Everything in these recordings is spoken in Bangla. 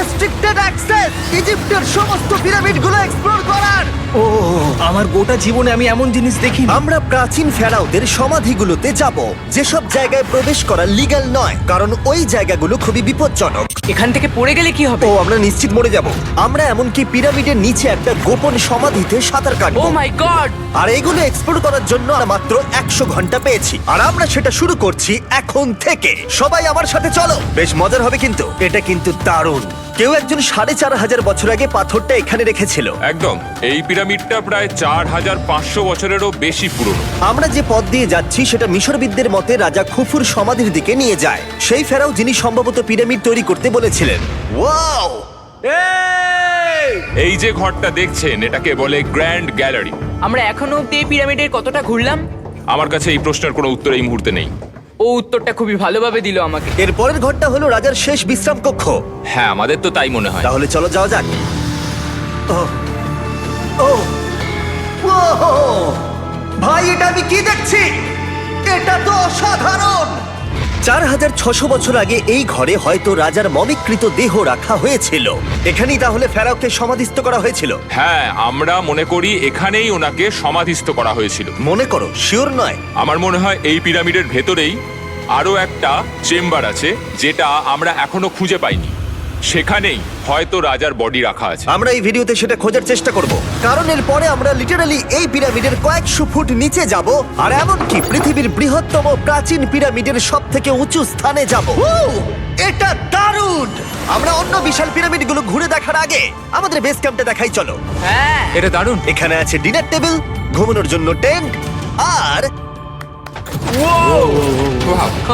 আনরেস্ট্রিক্টেড অ্যাক্সেস ইজিপ্টের সমস্ত পিরামিডগুলো এক্সপ্লোর করার। ও আমার গোটা জীবনে আমি এমন জিনিস দেখিনি। আমরা প্রাচীন ফেরাওদের সমাধিগুলোতে যাব, যেসব জায়গায় প্রবেশ করা লিগ্যাল নয়, কারণ ওই জায়গাগুলো খুবই বিপজ্জনক। এখান থেকে পড়ে গেলে কি হবে? ও আমরা নিশ্চিত মরে যাব। আমরা এমনকি পিরামিডের নিচে একটা গোপন সমাধিতে সাঁতার ও কাটবো। মাই গড! আর এগুলো এক্সপ্লোর করার জন্য আমরা মাত্র 100 ঘন্টা পেয়েছি, আর আমরা সেটা শুরু করছি এখন থেকে। সবাই আমার সাথে চলো, বেশ মজার হবে কিন্তু। এটা কিন্তু দারুণ। কেউ একজন 4500 বছর আগে পাথরটা এখানে রেখেছিল। একদম, এই পিরামিডটা প্রায় 4500 বছরেরও বেশি পুরনো। আমরা যে পথ দিয়ে যাচ্ছি সেটা মিশরবিদদের মতে রাজা খুফুর সমাধির দিকে নিয়ে যায়, সেই ফেরাও যিনি সম্ভবত পিরামিড তৈরি করতে বলেছিলেন। ওয়াও! এই যে ঘরটা দেখছেন এটাকে বলে গ্র্যান্ড গ্যালারি। আমরা এখনো অব্দি এই পিরামিডের কতটা ঘুরলাম? আমার কাছে এই প্রশ্নের কোনো উত্তর এই মুহূর্তে নেই। ও উত্তরটা খুবই ভালোভাবে দিল আমাকে। এর পরের ঘরটা হলো রাজার শেষ বিশ্রাম কক্ষ। হ্যাঁ, আমাদের তো তাই মনে হয়। তাহলে চলো যাওয়া যাক। ও ও ও ভাই, এটা আমি কি দেখছি? এটা তো অসাধারণ। 4600 বছর আগে এই ঘরে হয়তো রাজার মমিকৃত দেহ রাখা হয়েছিল। এখানেই তাহলে ফেরাওকে সমাধিস্থ করা হয়েছিল। হ্যাঁ, আমরা মনে করি এখানেই ওনাকে সমাধিস্থ করা হয়েছিল। মনে করো, শিওর নয়। আমার মনে হয় এই পিরামিডের ভেতরেই আরো একটা চেম্বার আছে যেটা আমরা এখনো খুঁজে পাইনি। সেখানেই হয়তো রাজার বডি রাখা আছে। আমরা এই ভিডিওতে সেটা খোঁজার চেষ্টা করব, কারণ এর পরে আমরা লিটারালি এই পিরামিডের কয়েকশো ফুট নিচে যাব, আর এমনকি পৃথিবীর বৃহত্তম প্রাচীন পিরামিডের সব থেকে উঁচু স্থানে যাব। এটা দারুণ! আমরা অন্য বিশাল পিরামিডগুলো ঘুরে দেখার আগে আমাদের বেস ক্যাম্পটা দেখাই চলো। হ্যাঁ, এটা দারুণ। এখানে আছে ডিনার টেবিল, ঘুমানোর জন্য টেন্ট, আর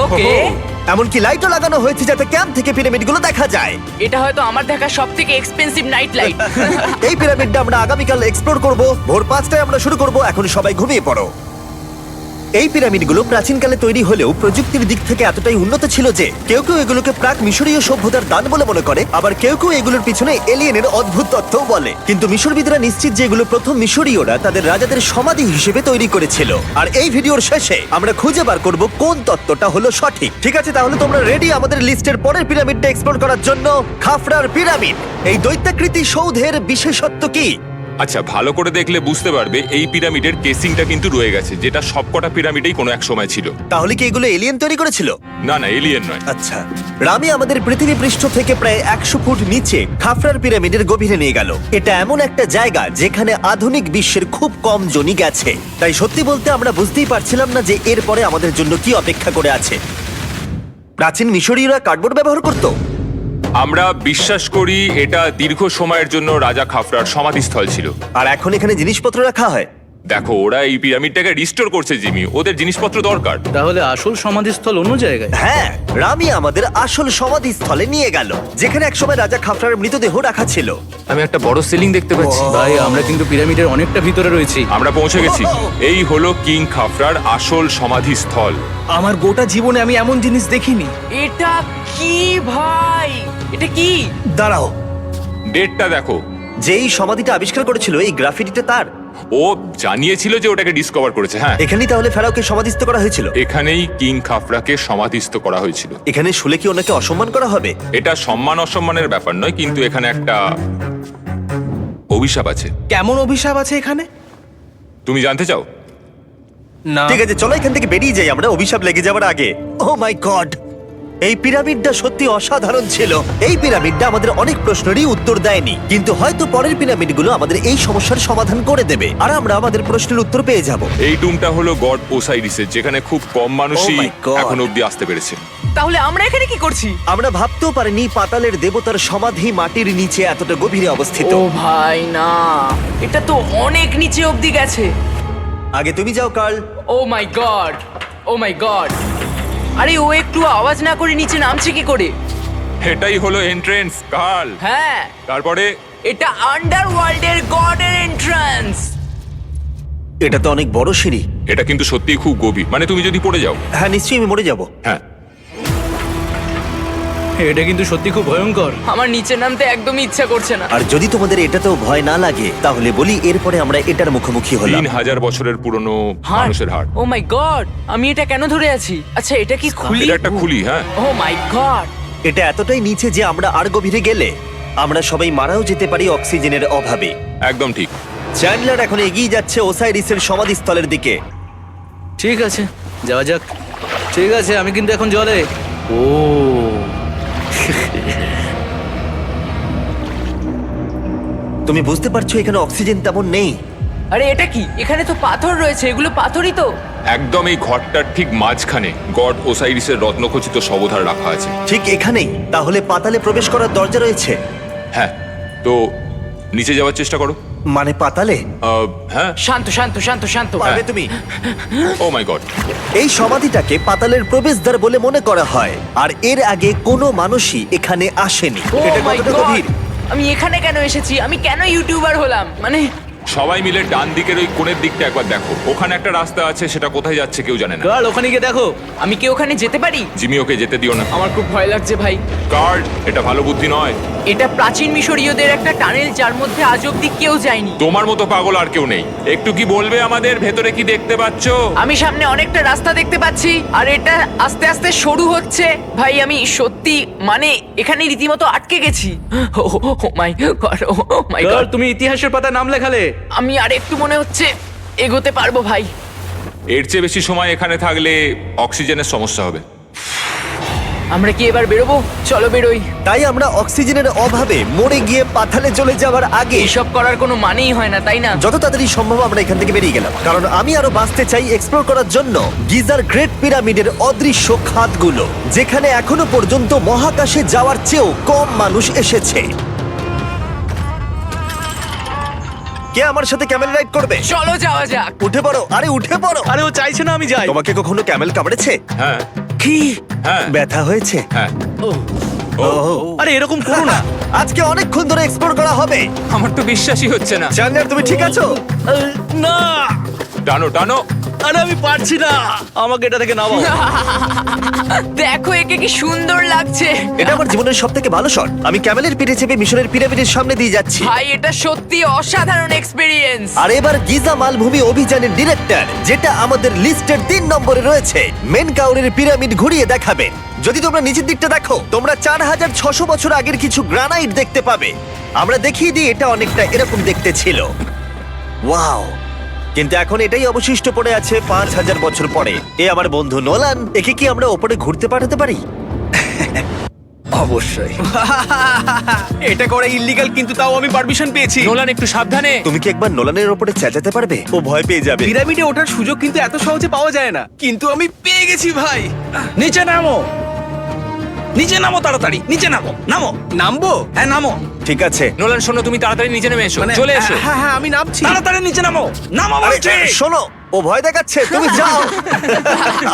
ওকে। এমনকি লাইটও লাগানো হয়েছে যাতে ক্যাম্প থেকে পিরামিডগুলো দেখা যায়। এটা হয়তো আমার দেখা সবথেকে এক্সপেন্সিভ নাইট লাইট। এই পিরামিডটা আমরা আগামীকাল এক্সপ্লোর করব। ভোর 5টায় আমরা শুরু করব। এখন সবাই ঘুমিয়ে পড়ো। এই পিরামিডগুলো প্রাচীনকালে তৈরি হলেও প্রযুক্তির দিক থেকে এতটাই উন্নত ছিল যে কেউ কেউ এগুলোকে প্রাক মিশরীয় সভ্যতার দান বলে মনে করে, আবার কেউ কেউ এগুলোর পিছনে এলিয়েনের অদ্ভুত তথ্যও বলে। কিন্তু মিশরবিদরা নিশ্চিত যে এগুলো প্রথম মিশরীয়রা তাদের রাজাদের সমাধি হিসেবে তৈরি করেছিল। আর এই ভিডিওর শেষে আমরা খুঁজে বার করব কোন তত্ত্বটা হলো সঠিক। ঠিক আছে, তাহলে তোমরা রেডি আমাদের লিস্টের পরের পিরামিডটা এক্সপ্লোর করার জন্য? খাফরার পিরামিড। এই দৈত্যাকৃতি সৌধের বিশেষত্ব কি? আচ্ছা, ভালো করে দেখলে বুঝতে পারবে এই পিরামিডের কেসিংটা কিন্তু রয়ে গেছে, যেটা সবকটা পিরামিডেই কোনো এক সময় ছিল। তাহলে কি এগুলো এলিয়েন তৈরি করেছিল? না না, এলিয়েন নয়। আচ্ছা, রামি আমাদের পৃথিবী পৃষ্ঠ থেকে প্রায় 100 ফুট নিচে খাফরার পিরামিডের গভীরে নিয়ে গেল। এটা এমন একটা জায়গা যেখানে আধুনিক বিশ্বের খুব কম জনই গেছে। তাই সত্যি বলতে আমরা বুঝতেই পারছিলাম না যে এরপরে আমাদের জন্য কি অপেক্ষা করে আছে। প্রাচীন মিশরীয়রা কার্ডবোর্ড ব্যবহার করত। আমরা বিশ্বাস করি এটা দীর্ঘ সময়ের জন্য রাজা খাফরার সমাধিস্থল ছিল। আর এখন এখানে জিনিসপত্র রাখা হয়। দেখো, ওরা এই পিরামিডটাকে রিস্টোর করছে জিমি, ওদের জিনিসপত্র দরকার। তাহলে আসল সমাধিস্থল অন্য জায়গায়? হ্যাঁ, রামি আমাদের আসল সমাধিস্থলে নিয়ে গেল, যেখানে একসময় রাজা খাফরার মৃতদেহ রাখা ছিল। আমি একটা বড় সিলিং দেখতে পাচ্ছি। ভাই, আমরা কিন্তু পিরামিডের অনেকটা ভিতরে রয়েছি। আমরা পৌঁছে গেছি। এই হলো কিং খাফরার আসল সমাধিস্থল। আমার গোটা জীবনে আমি এমন জিনিস দেখিনি। এটা কি ভাই? এটা কি? দাঁড়াও, ডেটটা দেখো। যেই সমাধিটা আবিষ্কার করেছিল এই গ্রাফিটিটা তার। ও জানিয়েছিল যে ওটাকে ডিসকভার করেছে। হ্যাঁ, এখানেই তাহলে ফেরাওকে সমাধিস্থ করা হয়েছিল। এখানেই কিং খাফরাকে সমাধিস্থ করা হয়েছিল। এখানে শুলে কি ওনাকে অসম্মান করা হবে? এটা সম্মান অসম্মানের ব্যাপার নয়, কিন্তু এখানে একটা অভিশাপ আছে। কেমন অভিশাপ আছে এখানে? তুমি জানতে চাও? না। ঠিক আছে, চলো এখান থেকে বেরিয়ে যাই আমরা অভিশাপ লেগে যাওয়ার আগে। ও মাই গড, এই পিরামিডটা সত্যি অসাধারণ ছিল। এই পিরামিডটা আমাদের অনেক প্রশ্নেরই উত্তর দেয়নি, কিন্তু হয়তো পরের পিরামিডগুলো আমাদের এই সমস্যার সমাধান করে দেবে, আর আমরা আমাদের প্রশ্নের উত্তর পেয়ে যাব। এই টুমটা হলো গড ওসাইরিসের, যেখানে খুব কম মানুষই Oh my God! এখন অব্দি আসতে পেরেছে। তাহলে আমরা এখানে কি করছি? আমরা ভাবতেও পারিনি পাতালের দেবতার সমাধি মাটির নিচে এতটা গভীরে অবস্থিত। ও ভাই না, এটা তো অনেক নিচে অব্দি গেছে। আগে তুমি যাও কার্ল। ও মাই গড, ও মাই গড! আরে ও একটু আওয়াজ না করে নিচে নামছে কি করে? এটাই হলো এন্ট্রেন্স, কাল। হ্যাঁ, তারপরে এটা আন্ডারওয়ার্ল্ডের গডের এন্ট্রান্স। এটা তো অনেক বড় সিঁড়ি। এটা কিন্তু সত্যিই খুব গভীর, মানে তুমি যদি পড়ে যাও। হ্যাঁ, নিশ্চয়ই আমি মরে যাব। হ্যাঁ, এটা কিন্তু সত্যি খুব ভয়ঙ্কর। আমার নিচে নামতে একদমই ইচ্ছা করছে না। আর যদি তোমাদের এটাতেও ভয় না লাগে তাহলে বলি এরপরে আমরা এটার মুখোমুখি হলাম। 3000 বছরের পুরনো মানুষের হাড়। ও মাই গড, আমি এটা কেন ধরে আছি? আচ্ছা, এটা কি খুলি? এটা একটা খুলি। হ্যাঁ, ও মাই গড! এটা এতটাই নিচে যে আমরা আর গভীরে গেলে আমরা সবাই মারাও যেতে পারি অক্সিজেনের অভাবে। একদম ঠিক। চ্যান্ডলার এখন এগিয়ে যাচ্ছে ওসাইরিসের সমাধিস্থলের দিকে। ঠিক আছে, যাওয়া যাক। ঠিক আছে, আমি কিন্তু এখন জলে। ও তুমি বুঝতে পারছো এখানে অক্সিজেন তেমন নেই। আরে এটা কি? এখানে তো পাথর রয়েছে, এগুলো পাথরই তো। একদম এই ঘরটার ঠিক মাঝখানে গড ওসাইরিসের রত্নখচিত শবধার রাখা আছে। ঠিক এখানেই তাহলে পাতালে প্রবেশ করার দরজা রয়েছে? হ্যাঁ, তো নিচে যাওয়ার চেষ্টা করো। মানে পাতালে? হ্যাঁ। শান্ত শান্ত শান্ত শান্ত। পারবে তুমি? ও মাই গড। এই সমাধিটাকে পাতালের প্রবেশদ্বার বলে মনে করা হয়, আর এর আগে কোনো মানুষই এখানে আসেনি। Oh এটা my কতটা God! গভীর? আমি এখানে কেন এসেছি? আমি কেন ইউটিউবার হলাম? মানে সবাই মিলে ডান দিকের ওই কোণের দিকটা একবার দেখো। ওখানে একটা রাস্তা আছে, সেটা কোথায় যাচ্ছে কেউ জানে না। কার্ল, ওখানে গিয়ে দেখো। আমি কি ওখানে যেতে পারি? জিমি, ওকে যেতে দিও না। আমার খুব ভয় লাগছে ভাই। কার্ড, এটা ভালো বুদ্ধি নয়। এটা প্রাচীন মিশরীয়দের একটা টানেল যার মধ্যে আজ অব্দি কেউ যায়নি। তোমার মতো পাগল আর কেউ নেই। একটু কি বলবে আমাদের ভেতরে কি দেখতে পাচ্ছো? আমি সামনে অনেকটা রাস্তা দেখতে পাচ্ছি, আর এটা আস্তে আস্তে সরু হচ্ছে। ভাই আমি সত্যি মানে এখানে রীতিমতো আটকে গেছি। ও মাই গড, ও মাই কার্ল, গড। তুমি ইতিহাসের পাতা নাম লেখালে। আমি আর একটু মনে হচ্ছে এগোতে পারবো ভাই। এর চেয়ে বেশি সময় এখানে থাকলে অক্সিজেনের সমস্যা হবে। আমরা কি এবার বেরোবো? চলো বেরোই। তাই আমরা অক্সিজেনের অভাবে মরে গিয়ে পাতালে চলে যাওয়ার আগে এসব করার কোনো মানেই হয় না, তাই না? যত তাড়াতাড়ি সম্ভব আমরা এখান থেকে বেরিয়ে গেলাম, কারণ আমি আরো বাঁচতে চাই এক্সপ্লোর করার জন্য গিজার গ্রেট পিরামিডের অদৃশ্য খাতগুলো, যেখানে এখনো পর্যন্ত মহাকাশে যাওয়ার চেয়েও কম মানুষ এসেছে। কে আমার সাথে ক্যামেল রাইড করবে? চলো যাওয়া যাক। উঠে পড়ো, আরে উঠে পড়ো। আরে ও চাইছে না আমি যাই। তোমাকে কখনো ক্যামেল কামড়েছে? হ্যাঁ কি হ্যাঁ ব্যথা হয়েছে? হ্যাঁ। আরে এরকম করো না। আজকে অনেকক্ষণ ধরে এক্সপ্লোর করা হবে। আমার তো বিশ্বাসই হচ্ছে না। চ্যান্ডলার, তুমি ঠিক আছো? না, টানো টানো। আরে আমি পারছি না, আমাকে এটা থেকে নামাও। দেখো একে কি সুন্দর লাগছে। এটা আমার জীবনের সব থেকে ভালো শট। আমি ক্যামেলের পিঠে চেপে মিশরের পিরামিডের সামনে দিয়ে যাচ্ছি। ভাই এটা সত্যি অসাধারণ এক্সপেরিয়েন্স। আর এবার গিজা মালভূমি অভিযানের ডিরেক্টর, যেটা আমাদের লিস্টের 3 নম্বরে রয়েছে, মেন কাউরের পিরামিড ঘুরিয়ে দেখাবেন। যদি তোমরা নিচের দিকটা দেখো, তোমরা 4600 বছর আগের কিছু গ্রানাইট দেখতে পাবে। আমরা দেখিয়ে দিই, এটা অনেকটা এরকম দেখতে ছিল। ওয়াও! কিন্তু এখন এটাই অবশিষ্ট পড়ে আছে 5000 বছর পরে। এ আমার বন্ধু নোলান, একে কি আমরা ওপরে ঘুরতে পাঠাতে পারি? অবশ্যই। এটা করা ইল্লিগাল, কিন্তু তাও আমি পারমিশন পেয়েছি। নোলান একটু সাবধানে। তুমি কি একবার নোলানের ওপরে চেঁচাতে পারবে? ও ভয় পেয়ে যাবে। পিরামিডে ওঠার সুযোগ কিন্তু এত সহজে পাওয়া যায় না, কিন্তু আমি পেয়ে গেছি ভাই। নিচে নামো, নিচে নামো, তাড়াতাড়ি নিচে নামো। নামো, নামবো? হ্যাঁ নামো, ঠিক আছে। নোলান শোনো, তুমি তাড়াতাড়ি নিচে নেমে এসো। চলে এসো। হ্যাঁ হ্যাঁ, আমি নামছি। তাড়াতাড়ি নিচে নামো। নামো আরে বলছি। শোনো, ও ভয় দেখাচ্ছে, তুমি যাও।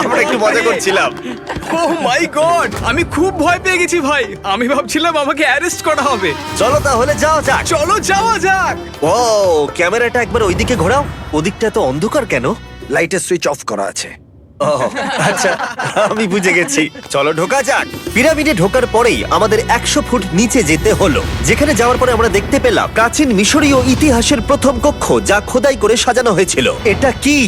আমরা একটু মজা করছিলাম। ও মাই গড, আমি খুব ভয় পেয়ে গেছি ভাই। আমি ভাবছিলাম আমাকে অ্যারেস্ট করা হবে। চলো তাহলে যাও যাক। চলো যাওয়া যাক। ও, ক্যামেরাটা একবার ওইদিকে ঘোরাও। ওদিকটা তো অন্ধকার কেন? লাইটের সুইচ অফ করা আছে। ও আচ্ছা, আমি বুঝে গেছি। চলো ঢোকা যাক। পিরামিডে ঢোকার পরেই আমাদের 100 ফুট নিচে যেতে হলো, যেখানে যাওয়ার পরে আমরা দেখতে পেলাম প্রাচীন মিশরীয় ইতিহাসের প্রথম কক্ষ, যা খোদাই করে সাজানো হয়েছিল। এটা কি?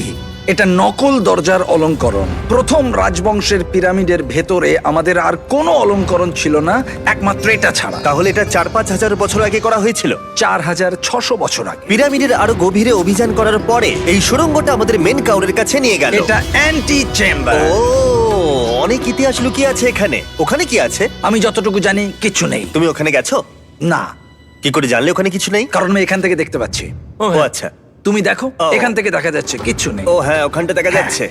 এটা নকল দরজার অলঙ্করণ। প্রথম রাজবংশের পিরামিডের ভেতরে আমাদের আর কোনো অলঙ্করণ ছিল না, একমাত্র এটা ছাড়া। তাহলে এটা 4-5 হাজার বছর আগে করা হয়েছিল। 4600 বছর আগে। পিরামিডের আরো গভীরে অভিযান করার পরে এই সুড়ঙ্গটা আমাদের মেন কাউরের কাছে নিয়ে গেল। এটা অ্যান্টি চেম্বার। ও, অনেক ইতিহাস লুকিয়ে আছে এখানে। ওখানে কি আছে? আমি যতটুকু জানি কিছু নেই। তুমি ওখানে গেছো? না, কি করে জানলে ওখানে কিছু নেই? কারণ আমি এখান থেকে দেখতে পাচ্ছি। ও আচ্ছা। তুমি দেখো, ও। এখান থেকে দেখা যাচ্ছে কিচ্ছু নেই। ও হ্যাঁ, ওখানটা দেখা যাচ্ছে।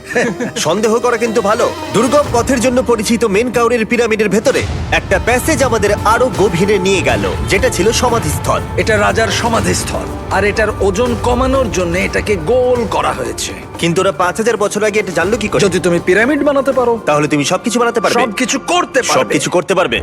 সন্দেহ করা কিন্তু ভালো। দুর্গম পথের জন্য পরিচিত মেন কাউরের পিরামিডের ভেতরে একটা প্যাসেজ আমাদের আরো গভীরে নিয়ে গেল, যেটা ছিল সমাধিস্থল। এটা রাজার সমাধিস্থল, আর এটার ওজন কমানোর জন্য এটাকে গোল করা হয়েছে। কিন্তু ওরা 5000 বছর আগে এটা জানলো কি করে? যদি তুমি পিরামিড বানাতে পারো, তাহলে তুমি সবকিছু বানাতে পারবে। সবকিছু করতে পারবে। সবকিছু করতে পারবে।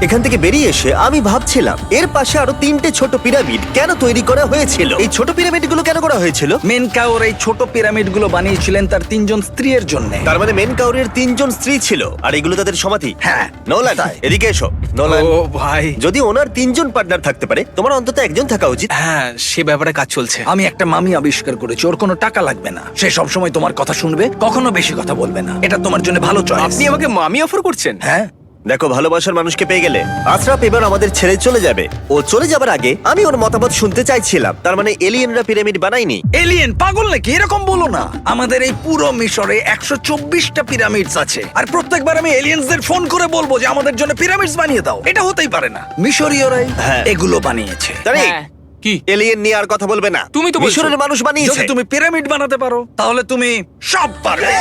এখান থেকে বেরিয়ে এসে আমি ভাবছিলাম, এর পাশে আরো 3টে ছোট পিরামিড কেন তৈরি করা হয়েছিল? এই ছোট পিরামিডগুলো কেন করা হয়েছিল? মেনকাওর এই ছোট পিরামিডগুলো বানিয়েছিলেন তার 3 জন স্ত্রীর জন্য। তার মানে মেন কাউরের 3 জন স্ত্রী ছিল, আর এগুলো তাদের সমাধি। হ্যাঁ, নোলান, তাই। এদিকে এসো। নোলান, ও ভাই, যদি ওনার 3 জন পার্টনার থাকতে পারে, তোমার অন্তত একজন থাকা উচিত। হ্যাঁ সে ব্যাপারে কাজ চলছে। আমি একটা মামি আবিষ্কার করেছি, ওর কোনো টাকা লাগবে না। সে সব সময় তোমার কথা শুনবে, কখনো বেশি কথা বলবে না। এটা তোমার জন্য ভালো চয়েস। আপনি আমাকে মামি অফার করছেন? হ্যাঁ, দেখো, ভালোবাসার মানুষকে পেয়ে গেলে আশরাফ এবার আমাদের ছেড়ে চলে যাবে। ও চলে যাবার আগে আমি ওর মতামত শুনতে চাইছিলাম। তার মানে এলিয়েনরা পিরামিড বানায়নি? এলিয়েন পাগল নাকি? এরকম বলো না। আমাদের এই পুরো মিশরে 124টা পিরামিডস আছে, আর প্রত্যেকবার আমি এলিয়েন্সদের ফোন করে বলবো যে আমাদের জন্য পিরামিডস বানিয়ে দাও। এটা হতেই পারে না। মিশরীয়রাই হ্যাঁ। এগুলো বানিয়েছে। তারিক, হ্যাঁ। কি? এলিয়েন নিয়ে আর কথা বলবে না। তুমি তো বলছো। মিশরের মানুষ বানিয়েছে। যদি তুমি পিরামিড বানাতে পারো তাহলে তুমি সব পারবে।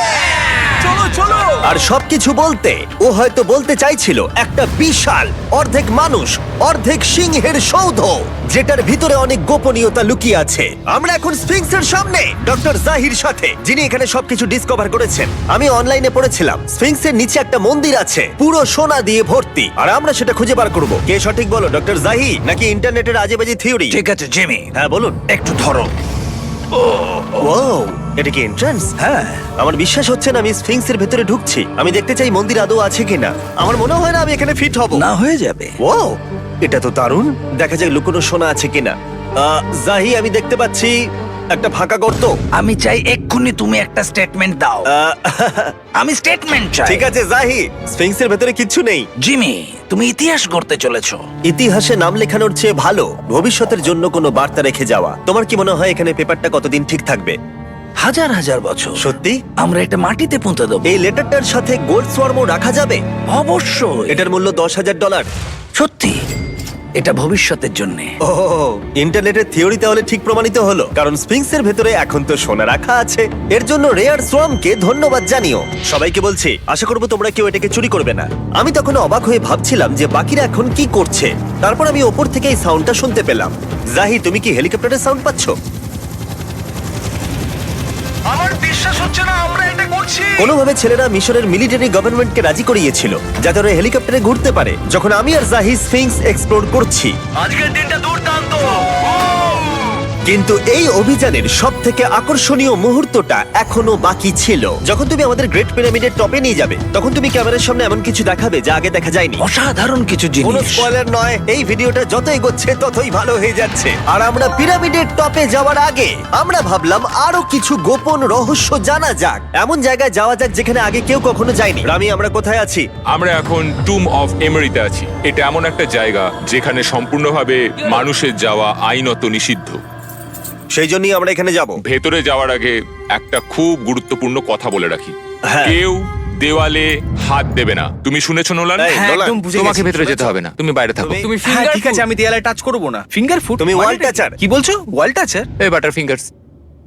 চলো চলো। আর সবকিছু বলতে ও হয়তো বলতে চাইছিল একটা বিশাল অর্ধেক মানুষ অর্ধেক সিংহের সৌধ, যেটার ভিতরে অনেক গোপনীয়তা লুকিয়ে আছে। আমরা এখন স্ফিংসের সামনে ডক্টর জাহির সাথে, যিনি এখানে সবকিছু ডিসকভার করেছেন। আমি অনলাইনে পড়েছিলাম স্ফিংসের নিচে একটা মন্দির আছে পুরো সোনা দিয়ে ভর্তি, আর আমরা সেটা খুঁজে বার করব। কে সঠিক বলো, ডক্টর জাহি নাকি ইন্টারনেটের আজেবাজি থিওরি? ঠিক আছে জিমি, হ্যাঁ বলুন। একটু ধরো। ও, এটা কি এন্ট্রান্স? হ্যাঁ, আমার বিশ্বাস হচ্ছে না আমি স্ফিংসের ভেতরে ঢুকছি। আমি দেখতে চাই মন্দির আদৌ আছে কিনা। আমার মনে হয় না আমি এখানে ফিট হব। না হয়ে যাবে। ও, এটা তো দারুণ। দেখা যাক লুকোনো সোনা আছে কিনা। জাহি, আমি দেখতে পাচ্ছি একটা ফাঁকা গর্ত। আমি চাই এক্ষুনি তুমি একটা স্টেটমেন্ট দাও। আহ, আমি স্টেটমেন্ট চাই। ঠিক আছে জাহি, স্ফিংসের ভেতরে কিচ্ছু নেই। জিমি, তুমি ইতিহাস করতে চলেছো। ইতিহাসে নাম লেখানোর চেয়ে ভালো ভবিষ্যতের জন্য কোনো বার্তা রেখে যাওয়া। তোমার কি মনে হয় এখানে পেপারটা কতদিন ঠিক থাকবে? হাজার হাজার বছর। সত্যি? আমরা এটা মাটিতে পুঁতে দেবো। এই লেটারটার সাথে গোল্ড সোয়ার্মও রাখা যাবে? অবশ্যই। এটার মূল্য $10,000। সত্যি, এটা ভবিষ্যতের জন্য। ও, ইন্টারনেটের থিওরি তাহলে ঠিক প্রমাণিত হলো, কারণ স্ফিংসের ভেতরে এখন তো সোনা রাখা আছে। এর জন্য রেয়ার সোয়ামকে ধন্যবাদ জানিও। সবাইকে বলছি, আশা করবো তোমরা কেউ এটাকে চুরি করবে না। আমি তখন অবাক হয়ে ভাবছিলাম যে বাকিরা এখন কি করছে। তারপর আমি ওপর থেকে এই সাউন্ডটা শুনতে পেলাম। জাহি, তুমি কি হেলিকপ্টারের সাউন্ড পাচ্ছ? আমার বিশ্বাস হচ্ছে না আমরা এটা করছি। কোনোভাবে ছেলেরা মিশরের মিলিটারি গভর্নমেন্টকে রাজি করিয়েছিল যাতে ওরা হেলিকপ্টারে ঘুরতে পারে যখন আমি আর জাহি স্ফিংস এক্সপ্লোর করছি। আজকের দিনটা দুর্দান্ত। কিন্তু এই অভিযানের সব থেকে আকর্ষণীয় মুহূর্তটা এখনো বাকি ছিল। যখন তুমি আমাদের গ্রেট পিরামিডের টপে নিয়ে যাবে তখন তুমি ক্যামেরার সামনে এমন কিছু দেখাবে যা আগে দেখা যায়নি। অসাধারণ কিছু কোনো জিনিস। স্পয়লার নয়, এই ভিডিওটা যত এগোচ্ছে ততই ভালো হয়ে যাচ্ছে। আর আমরা পিরামিডের টপে যাওয়ার আগে আমরা ভাবলাম আরো কিছু গোপন রহস্য জানা যাক। এমন জায়গায় যাওয়া যাক যেখানে আগে কেউ কখনো যায়নি। রামি, আমরা কোথায় আছি? আমরা এখন টুম অফ এমেরিতে আছি। এটা এমন একটা জায়গা যেখানে সম্পূর্ণভাবে মানুষের যাওয়া আইনত নিষিদ্ধ। সেই জন্যই আমরা এখানে যাব। ভেতরে যাওয়ার আগে একটা খুব গুরুত্বপূর্ণ কথা বলে রাখি, হ্যাঁ। কেউ দেওয়ালে হাত দেবে না। তুমি শুনেছো নোলান? এই, হ্যাঁ, নোলান, একদম বুঝে তোমাকে গেছি। ভেতরে যেতে হবে না, তুমি বাইরে থাকো। তুমি- তুমি হ্যাঁ, ফিঙ্গার ঠিক ঠিক আছে, আছে, আমি দেয়ালে টাচ করব না। Finger foot? তুমি ওয়াল টাচার। কি বলছো? ওয়াল টাচার? এই বাটার ফিঙ্গারস।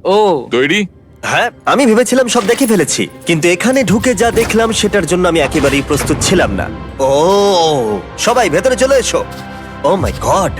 ও, তৈরি? হ্যাঁ, আমি ভেবেছিলাম সব দেখে ফেলেছি, কিন্তু এখানে ঢুকে যা দেখলাম সেটার জন্য আমি একেবারেই প্রস্তুত ছিলাম না। ও, সবাই ভেতরে চলে এসো। ও মাই গড,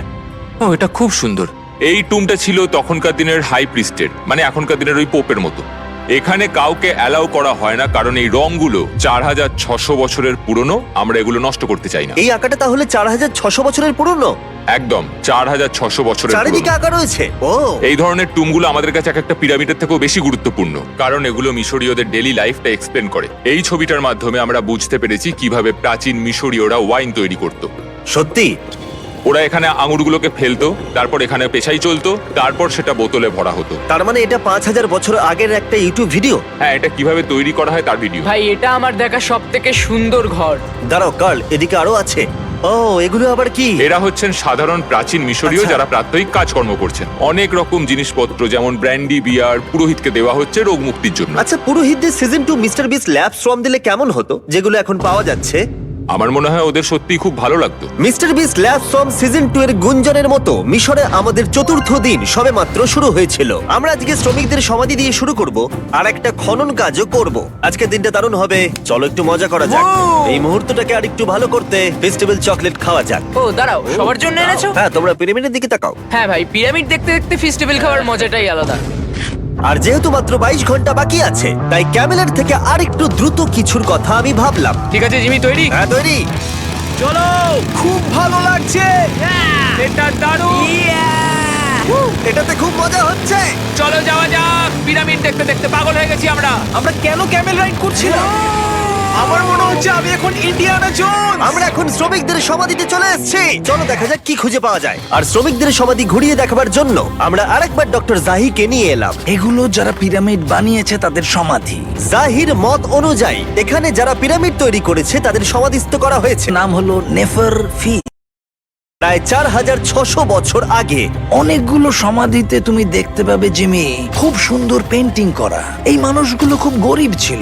ও, এটা খুব সুন্দর। এই টুমটা ছিল তখনকার দিনের হাই প্রিস্টের, মানে এখনকার দিনের ওই পোপের মতো। এখানে কাউকে অ্যালাউ করা হয় না, কারণ এই রংগুলো 4600 বছরের পুরনো। আমরা এগুলো নষ্ট করতে চাই না। এই আঁকাটা তাহলে 4600 বছরের পুরনো? একদম 4600 বছরের চারিদিকে পুরনো। আঁকা রয়েছে। ও, এই ধরনের টুমগুলো আমাদের কাছে এক একটা পিরামিডের থেকেও বেশি গুরুত্বপূর্ণ, কারণ এগুলো মিশরীয়দের ডেইলি লাইফটা এক্সপ্লেন করে। এই ছবিটার মাধ্যমে আমরা বুঝতে পেরেছি কিভাবে প্রাচীন মিশরীয়রা ওয়াইন তৈরি করত। সত্যি? ওরা এখানে আঙুরগুলোকে ফেলতো, তারপর এখানে পেশাই চলতো, তারপর সেটা বোতলে ভরা হতো। তার মানে এটা 5000 বছর আগের একটা ইউটিউব ভিডিও? হ্যাঁ, এটা কিভাবে তৈরি করা হয় তার ভিডিও। ভাই এটা আমার দেখা সব থেকে সুন্দর ঘর। দাঁড়াও কার্ল, এদিকে আরো আছে। ও, এগুলো আবার কি? এরা হচ্ছেন সাধারণ প্রাচীন মিশরীয় আচ্ছা। যারা প্রাত্যহিক কাজকর্ম করছেন। অনেক রকম জিনিসপত্র যেমন ব্র্যান্ডি, বিয়ার পুরোহিতকে দেওয়া হচ্ছে রোগ মুক্তির জন্য। আচ্ছা, পুরোহিতদের সিজন 2 মিস্টার বিস ল্যাব শ্রম দিলে কেমন হতো, যেগুলো এখন পাওয়া যাচ্ছে? আমার মনে হয় ওদের সত্যিই খুব ভালো লাগতো। মিস্টার বিস ল্যাব শ্রম সিজন 2 এর গুঞ্জনের মতো মিশরে আমাদের চতুর্থ দিন সবেমাত্র শুরু হয়েছিল। আমরা আজকে শ্রমিকদের সমাধি দিয়ে শুরু করব আর একটা খনন কাজও করব। আজকের দিনটা দারুণ হবে, চলো একটু মজা করা যাক। এই মুহূর্তটাকে আর একটু ভালো করতে ফেস্টিভ্যাল চকলেট খাওয়া যাক। ও দাঁড়াও, সবার জন্য এনেছো? হ্যাঁ, তোমরা পিরামিডের দিকে তাকাও। হ্যাঁ ভাই, পিরামিড দেখতে দেখতে ফেস্টিভ্যাল খাওয়ার মজাটাই আলাদা। আর যেহেতু মাত্র 22 ঘন্টা বাকি আছে তাই ক্যামেলের থেকে আরেকটু দ্রুত কিছুর কথা আমি ভাবলাম। ঠিক আছে জিমি, তৈরি? হ্যাঁ, তৈরি। চলো, খুব ভালো লাগছে। এটা দারুণ। এটাতে খুব মজা হচ্ছে। চলো যাওয়া যাক। পিরামিড দেখতে দেখতে পাগল হয়ে গেছি আমরা। আমরা কেন ক্যামেল রাইড করছিলাম? আমার মনে হচ্ছে আমি এখন ইন্ডিয়ানা জোনস। আমরা এখন শ্রমিকদের সমাধিতে চলে এসেছি। চলো দেখা যাক কি খুঁজে পাওয়া যায়। আর শ্রমিকদের সমাধি ঘুরিয়ে দেখাবার জন্য আমরা আরেকবার ডক্টর জাহিকে নিয়ে এলাম। এগুলো যারা পিরামিড বানিয়েছে তাদের সমাধি। জাহির মত অনুযায়ী এখানে যারা পিরামিড তৈরি করেছে তাদের সমাধিস্থ করা হয়েছে নাম হলো নেফার ফি। প্রায় 4600 বছর আগে। অনেকগুলো সমাধিতে তুমি দেখতে পাবে জিমি খুব সুন্দর পেন্টিং করা। এই মানুষগুলো খুব গরিব ছিল।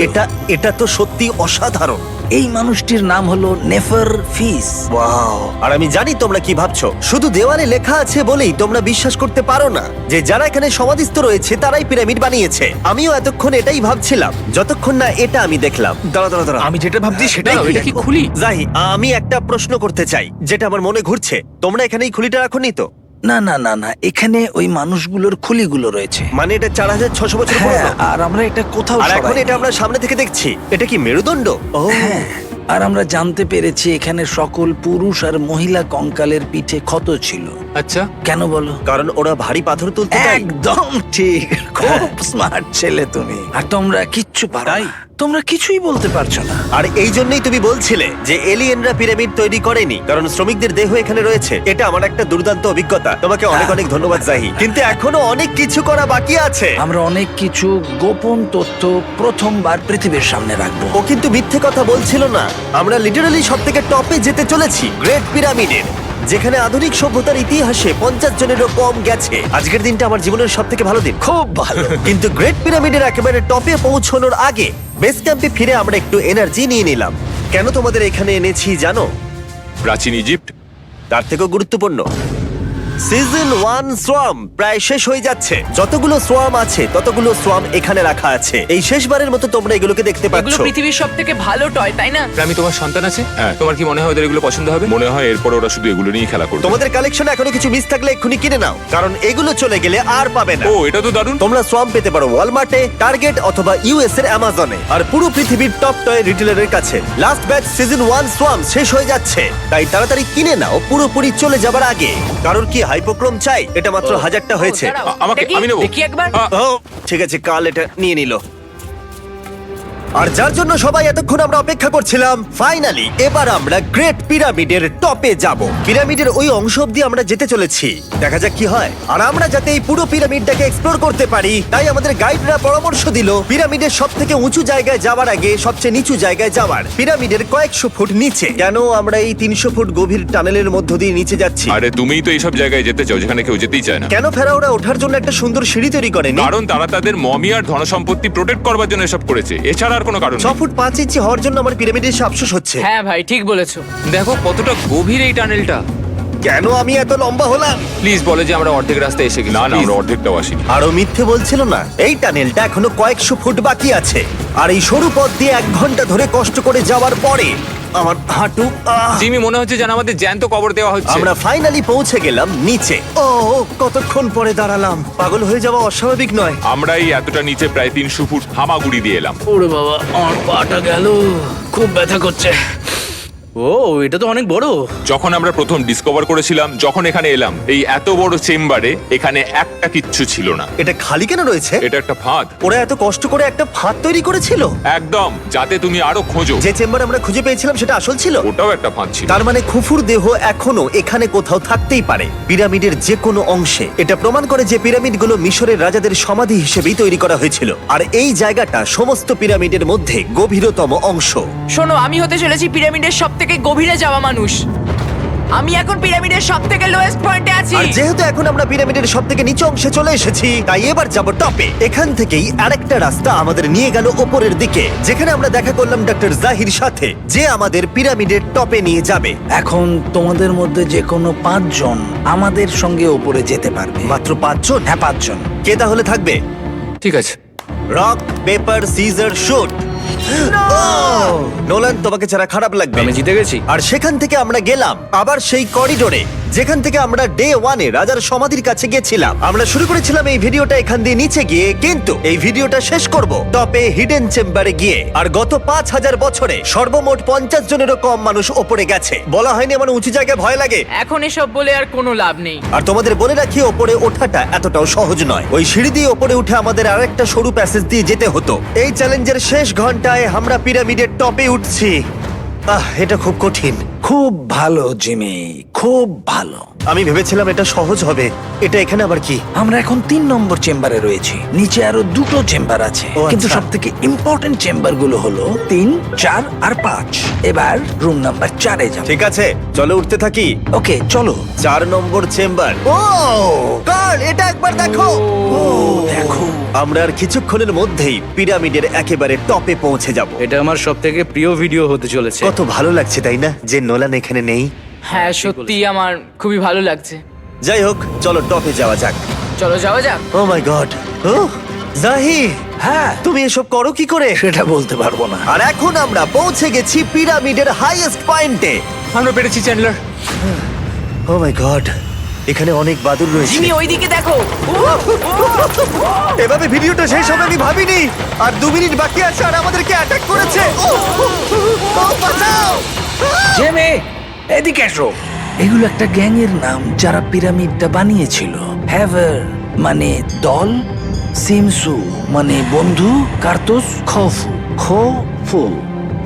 এটা তো সত্যি অসাধারণ। এই মানুষটির নাম হলো নেফার ফিস। ওয়াও! আর আমি জানি তোমরা কি ভাবছো। শুধু দেওয়ালে লেখা আছে বলেই তোমরা বিশ্বাস করতে পারো না যে যারা এখানে সমাধিস্থ রয়েছে তারাই পিরামিড বানিয়েছে। আমিও এতক্ষণ এটাই ভাবছিলাম যতক্ষণ না এটা আমি দেখলাম। দাঁড়া আমি যেটা ভাবছি সেটাই দাঁড়াও, এটা কি খুলি? জাহি, আমি একটা প্রশ্ন করতে চাই যেটা আমার মনে ঘুরছে। তোমরা এখানে এই খুলিটা রাখোনি তো? না না না না, এখানে ওই মানুষগুলোর খুলিগুলো রয়েছে। মানে এটা 4600 বছর হ্যাঁ, পুরনো। আর আমরা এটা কোথাও আর এখন সরাইনি। এটা আমরা সামনে থেকে দেখছি। এটা কি মেরুদণ্ড? ও হ্যাঁ, আর আমরা জানতে পেরেছি এখানে সকল পুরুষ আর মহিলা কঙ্কালের পিঠে ক্ষত ছিল। আচ্ছা, কেন বলো? কারণ ওরা ভারী পাথর তুলতে তাই। একদম ঠিক, খুব স্মার্ট ছেলে তুমি। আর তোমরা কিচ্ছু পারো না। তোমরা কিছুই বলতে পারছো না। আর এই জন্যই তুমি বলছিলে যে এলিয়েনরা পিরামিড তৈরি করেনি, কারণ শ্রমিকদের দেহ এখানে রয়েছে। এটা আমার একটা দুর্দান্ত অভিজ্ঞতা। তোমাকে অনেক অনেক ধন্যবাদ জাহি। কিন্তু এখনো অনেক কিছু করা বাকি আছে। আমরা অনেক কিছু গোপন তথ্য প্রথমবার পৃথিবীর সামনে রাখবো। ও কিন্তু মিথ্যে কথা বলছিল না। আমরা লিটারালি সব থেকে টপে যেতে চলেছি, গ্রেট পিরামিডের, যেখানে আধুনিক সভ্যতার ইতিহাসে 50 জনেরও কম গেছে। আজকের দিনটা আমার জীবনের সব থেকে ভালো দিন। খুব ভালো। কিন্তু গ্রেট পিরামিডের একেবারে টপে পৌঁছানোর আগে বেস ক্যাম্পে ফিরে আমরা একটু এনার্জি নিয়ে নিলাম। কেন তোমাদের এখানে এনেছি জানো? প্রাচীন ইজিপ্ট। তার থেকেও গুরুত্বপূর্ণ, সিজন 1 সোয়াম প্রায় শেষ হয়ে যাচ্ছে। যতগুলো সোয়াম আছে ততগুলো সোয়াম এখানে রাখা আছে। এই শেষবারের মতো তোমরা এগুলোকে দেখতে এগুলো পাচ্ছ। পৃথিবীর সব থেকে ভালো টয়, তাই না? আমি তোমার সন্তান আছে, হ্যাঁ। তোমার কি মনে হয় ওদের এগুলো পছন্দ হবে? মনে হয় এরপর ওরা শুধু এগুলো নিয়ে খেলা করবে। তোমাদের কালেকশনে এখনো কিছু মিস থাকলে এক্ষুনি কিনে নাও, কারণ এগুলো চলে গেলে আর পাবে না। ও, এটা তো দারুণ। তোমরা সোয়াম পেতে পারো ওয়ালমার্টে, টার্গেট অথবা ইউএস এর অ্যামাজনে, আর পুরো পৃথিবীর টপ টয় রিটেলারের কাছে। লাস্ট ব্যাচ সিজন 1 সোয়াম শেষ হয়ে যাচ্ছে, তাই তাড়াতাড়ি কিনে নাও পুরোপুরি চলে যাবার আগে। কারণ কি হাইপোক্রোম চাই? এটা মাত্র 1000টা হয়েছে। ও, দাঁড়াও, আমাকে- এটা কি? আমি নেবো। দেখি একবার। ও ঠিক আছে, কাল এটা নিয়ে নিল। আর যার জন্য সবাই এতক্ষণ আমরা অপেক্ষা করছিলাম, ফাইনালি এবার আমরা গ্রেট পিরামিডের টপে যাব। পিরামিডের ওই অংশ অব্দি আমরা যেতে চলেছি, দেখা যাক কি হয়। আর আমরা যাতে এই পুরো পিরামিডটাকে এক্সপ্লোর করতে পারি, তাই আমাদের গাইডরা পরামর্শ দিল পিরামিডের সব থেকে উঁচু জায়গায় যাওয়ার আগে সবচেয়ে নিচু জায়গায় যাওয়ার, পিরামিডের কয়েকশো ফুট নিচে। কেন আমরা এই 300 ফুট গভীর টানেলের মধ্য দিয়ে নিচে যাচ্ছি? আরে তুমিই তো এইসব জায়গায় যেতে চাও যেখানে কেউ যেতেই চায় না। কেন ফেরাওরা ওঠার জন্য একটা সুন্দর সিঁড়ি তৈরি করেনি? কারণ তারা তাদের মমি আর ধনসম্পত্তি প্রোটেক্ট করবার জন্য এসব করেছে, এছাড়া আর কোনো কারণ 6 নেই। ফুট 5 ইঞ্চি হওয়ার জন্য আমার পিরামিডের এসে আফসোস হচ্ছে। হ্যাঁ ভাই, ঠিক বলেছো। দেখো কতটা গভীর এই টানেলটা। কেন আমি এত লম্বা হলাম? প্লিজ বলে যে আমরা অর্ধেক রাস্তায় এসে গেছি। না না, আমরা অর্ধেকটাও আসিনি। আরো মিথ্যে বলছিল না। এই টানেলটা এখনো কয়েকশো ফুট বাকি আছে, আর এই সরু পথ দিয়ে 1 ঘন্টা ধরে কষ্ট করে যাওয়ার পরে আমার হাঁটু জিমি, মনে হচ্ছে যেন আমাদের জ্যান্ত কবর দেওয়া হচ্ছে। আমরা ফাইনালি পৌঁছে গেলাম নিচে। ও কতক্ষণ পরে দাঁড়ালাম, পাগল হয়ে যাওয়া অস্বাভাবিক নয়। আমরা এই এতটা নিচে প্রায় 300 ফুট হামাগুড়ি দিয়ে এলাম। ওরে বাবা, আমার পাটা গেল, খুব ব্যথা করছে। ও, এটা তো অনেক বড়। যখন আমরা প্রথম ডিসকভার করেছিলাম, যখন এখানে এলাম, এই এত বড় চেম্বারে এখানে একটা কিচ্ছু ছিল না। এটা খালি কেন রয়েছে? এটা একটা ফাঁদ। ওরা এত কষ্ট করে একটা ফাঁদ তৈরি করেছিল একদম, যাতে তুমি আরো খোঁজো। যে চেম্বার আমরা খুঁজে পেয়েছিলাম সেটা আসল ছিল। ওটাও একটা ফাঁদ ছিল। তার মানে খুফুর দেহ এখনো এখানে কোথাও থাকতেই পারে, পিরামিডের যে কোনো অংশে। এটা প্রমাণ করে যে পিরামিডগুলো মিশরের রাজাদের সমাধি হিসেবেই তৈরি করা হয়েছিল, আর এই জায়গাটা সমস্ত পিরামিডের মধ্যে গভীরতম অংশ। শোনো, আমি হতে চলেছি পিরামিডের সব থেকে গভীরে যাওয়া মানুষ। আমি এখন পিরামিডের সব থেকে লোয়েস্ট পয়েন্টে আছি। আর যেহেতু এখন আমরা পিরামিডের সব থেকে নিচু অংশে চলে এসেছি, তাই এবার যাব টপে। এখান থেকেই আরেকটা রাস্তা আমাদের নিয়ে গেল ওপরের দিকে, যেখানে আমরা দেখা করলাম ডক্টর জাহির সাথে, যে আমাদের পিরামিডের টপে নিয়ে যাবে। এখন তোমাদের মধ্যে যে কোনো 5 জন আমাদের সঙ্গে উপরে যেতে পারবে। মাত্র 5 জন? হ্যাঁ, 5 জন। কে তাহলে থাকবে? ঠিক আছে। Rock paper scissor shoot. Nolan, তোমাকে ছাড়া খারাপ লাগবে। আমি জিতে গেছি। আর সেখান থেকে আমরা গেলাম আবার সেই করিডোরে, যেখান থেকে আমরা ডে 1-এ রাজার সমাধির কাছে গেছিলাম। আমরা শুরু করেছিলাম এই ভিডিওটা এখান দিয়ে নিচে গিয়ে, কিন্তু এই ভিডিওটা শেষ করব টপে হিডেন চেম্বারে গিয়ে। আর গত 5000 বছরে সর্বমোট 50 জনেরও কম মানুষ ওপরে গেছে। বলা হয়নি আমার উঁচু জায়গায় ভয় লাগে। এখন এসব বলে আর কোনো লাভ নেই। আর তোমাদের বলে রাখি, ওপরে ওঠাটা এতটাও সহজ নয়। ওই সিঁড়ি দিয়ে ওপরে উঠে আমাদের আরেকটা সরু প্যাসেজ দিয়ে যেতে হতো। এই চ্যালেঞ্জের শেষ ঘন্টা ঘন্টায় আমরা পিরামিডের টপে উঠছি। এটা খুব কঠিন। খুব ভালো জিমি, খুব ভালো। আমি ভেবেছিলাম এটা সহজ হবে। এটা এখানে আবার কি? আমরা এখন 3 নম্বর চেম্বারে রয়েছি। নিচে আরো 2টো চেম্বার আছে, ও, কিন্তু আচ্ছা। সব থেকে ইম্পর্টেন্ট চেম্বার গুলো হলো 3, 4 আর 5। এবার রুম নাম্বার 4-এ যাব। ঠিক আছে, চলো উঠতে থাকি। ওকে, চলো। 4 নম্বর চেম্বার। ও কার্ল, এটা একবার দেখো। দেখো, আমরা আর কিছুক্ষণের মধ্যেই পিরামিডের একেবারে টপে পৌঁছে যাব। এটা আমার সব থেকে প্রিয় ভিডিও হতে চলেছে। কত ভালো লাগছে তাই না, যে নোলান এখানে নেই। হ্যাঁ সত্যি আমার খুবই ভালো লাগছে। যাই হোক, চলো টপে যাওয়া যাক। চলো যাওয়া যাক। ও মাই গড, ও জাহি, হ্যাঁ, তুমি এসব করো কি করে? সেটা বলতে পারবো না। আর এখন আমরা পৌঁছে গেছি পিরামিডের হাইয়েস্ট পয়েন্টে। আমরা পেরেছি চ্যান্ডলার। ও মাই গড, এখানে অনেক বাদুড় রয়েছে। জিমি ওইদিকে দেখো। এভাবে ভিডিওটা শেষ হবে আমি ভাবিনি। আর 2 মিনিট বাকি আছে আর আমাদেরকে অ্যাটাক করেছে। বাঁচাও! জেমে, এদিকে এসো। এগুলো একটা গ্যাং এর নাম যারা পিরামিডটা বানিয়েছিল। হ্যাভার মানে দল, সিমসু মানে বন্ধু, কার্তুস খফু খফু।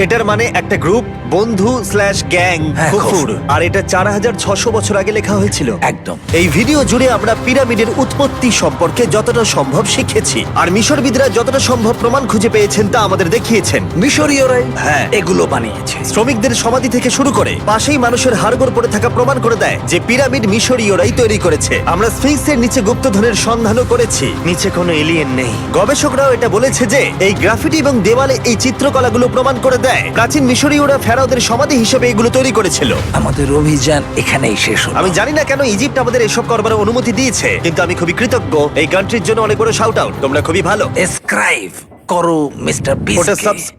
এটার মানে একটা গ্রুপ, বন্ধু স্ল্যাশ গ্যাং, হ্যাঁ, কুকুর। খফুর। আর এটা 4600 বছর আগে লেখা হয়েছিল। একদম। এই ভিডিও জুড়ে আমরা পিরামিডের উৎপত্তি সম্পর্কে যতটা সম্ভব শিখেছি, আর মিশরবিদরা যতটা সম্ভব প্রমাণ খুঁজে পেয়েছেন তা আমাদের দেখিয়েছেন। মিশরীয়রাই হ্যাঁ। এগুলো বানিয়েছে। শ্রমিকদের সমাধি থেকে শুরু করে পাশেই মানুষের হাড়গোড় পড়ে থাকা প্রমাণ করে দেয় যে পিরামিড মিশরীয়রাই তৈরি করেছে। আমরা স্ফিংসের নিচে গুপ্তধনের সন্ধানও করেছি, নিচে কোনো এলিয়েন নেই। গবেষকরাও এটা বলেছে যে এই গ্রাফিটি এবং দেওয়ালে এই চিত্রকলাগুলো প্রমাণ করে দেয় প্রাচীন মিশরীয়রা ফেরাওদের সমাধি হিসেবে এগুলো তৈরি করেছিল। আমাদের অভিযান এখানেই শেষ হলো। আমি জানি না কেন ইজিপ্ট আমাদের এসব করবার অনুমতি দিয়েছে, কিন্তু আমি খুবই কৃতজ্ঞ। এই কান্ট্রির জন্য অনেক বড় শাউট আউট, তোমরা খুবই ভালো। এসক্রাইব করো মিস্টার ওটা বিস্ট।